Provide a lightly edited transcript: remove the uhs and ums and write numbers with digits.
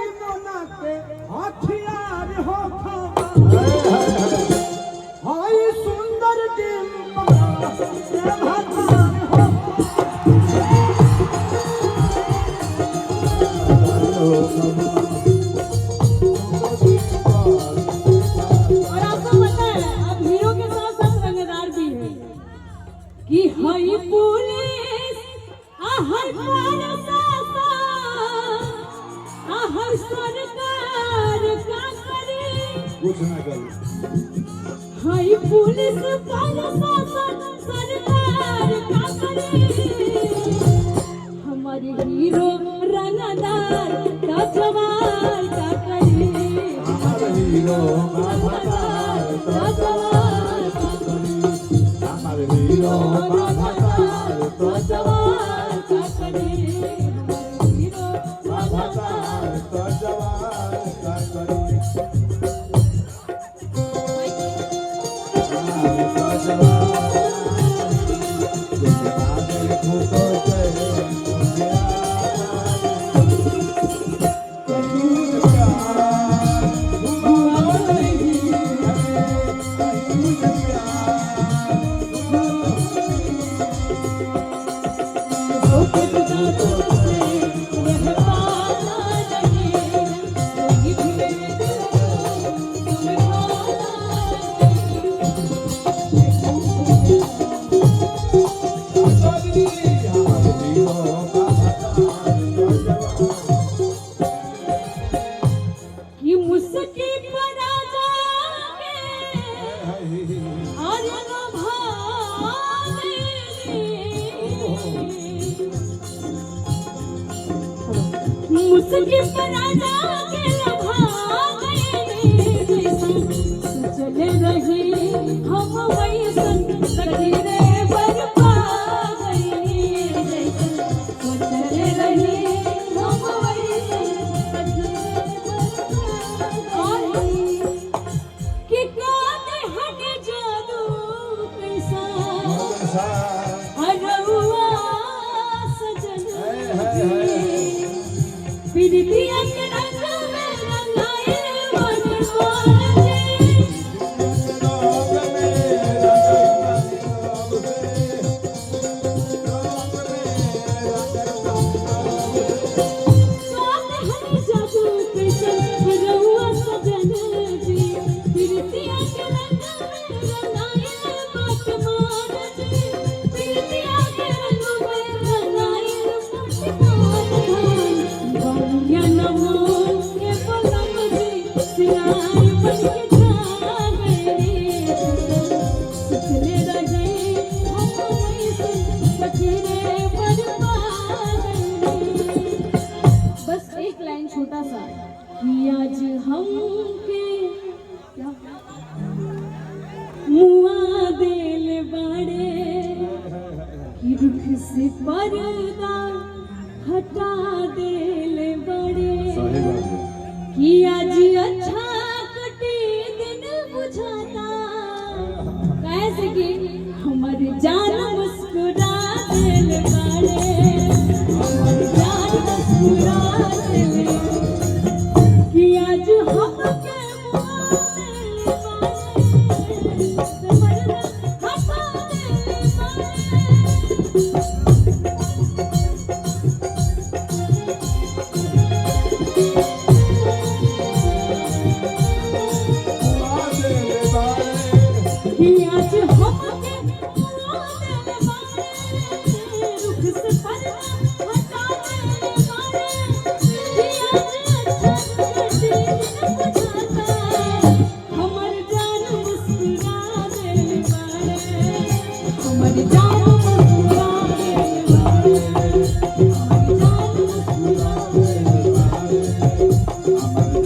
बिना के हथियार हो हाय सुंदर डिम्पल भगवान हो। और आपको पता है अब हीरो के साथ साथ रंगदार भी है कि हाय पुलिस आहर प्रशासन आहर सरकार का करे कुछ ना कर हाय पुलिस प्रशासन सरकार का करे हमारे हीरो रंगदार का जवान का करे हमारे हीरो बाधाकार तो जवान का करी हमारे हीरो बाधाकार तो जवान का करी हमारे हीरो बाधाकार तो जवान का करी मुझके पराजा के लभा गए चले रहे हम वैसन सखीरे बरपा गए चले रहे हम वैसन कि काने हटे जादू कैसा हरहुआ सजन बिरतिया के रंग में रंगाए मन मोहन जादू कैसन रहुआ सजन जी बिरतिया के रंग में रंगाए मन मोहन बिरतिया के रंग में रंगाए या नमो के पलम जी सियार बन के जा गए सचले रहे हम वैसे सखीरे बरपा गए। बस एक लाइन छोटा सा कि आज हम के मुआ दिल बड़े कि रुख से पर्दा हटा दिल बड़े कि आज अच्छा कटे दिन बुझाता कैसे कि हमारे जान मुस्कुरा दिल बड़े हमारे जान मुस्कुरा दिल कि आज हम के मुआ दिल बड़े हटा दिल आज हम के मुआ दिल बड़े रुख से पर्दा हटा दिल बड़े कि आज अच्छा कटे दिन बुझाता हमर जान मुस्कुरा दिल बड़े हमर जान मुस्कुरा दिल बड़े हमर जान मुस्कुरा दिल बड़े हमर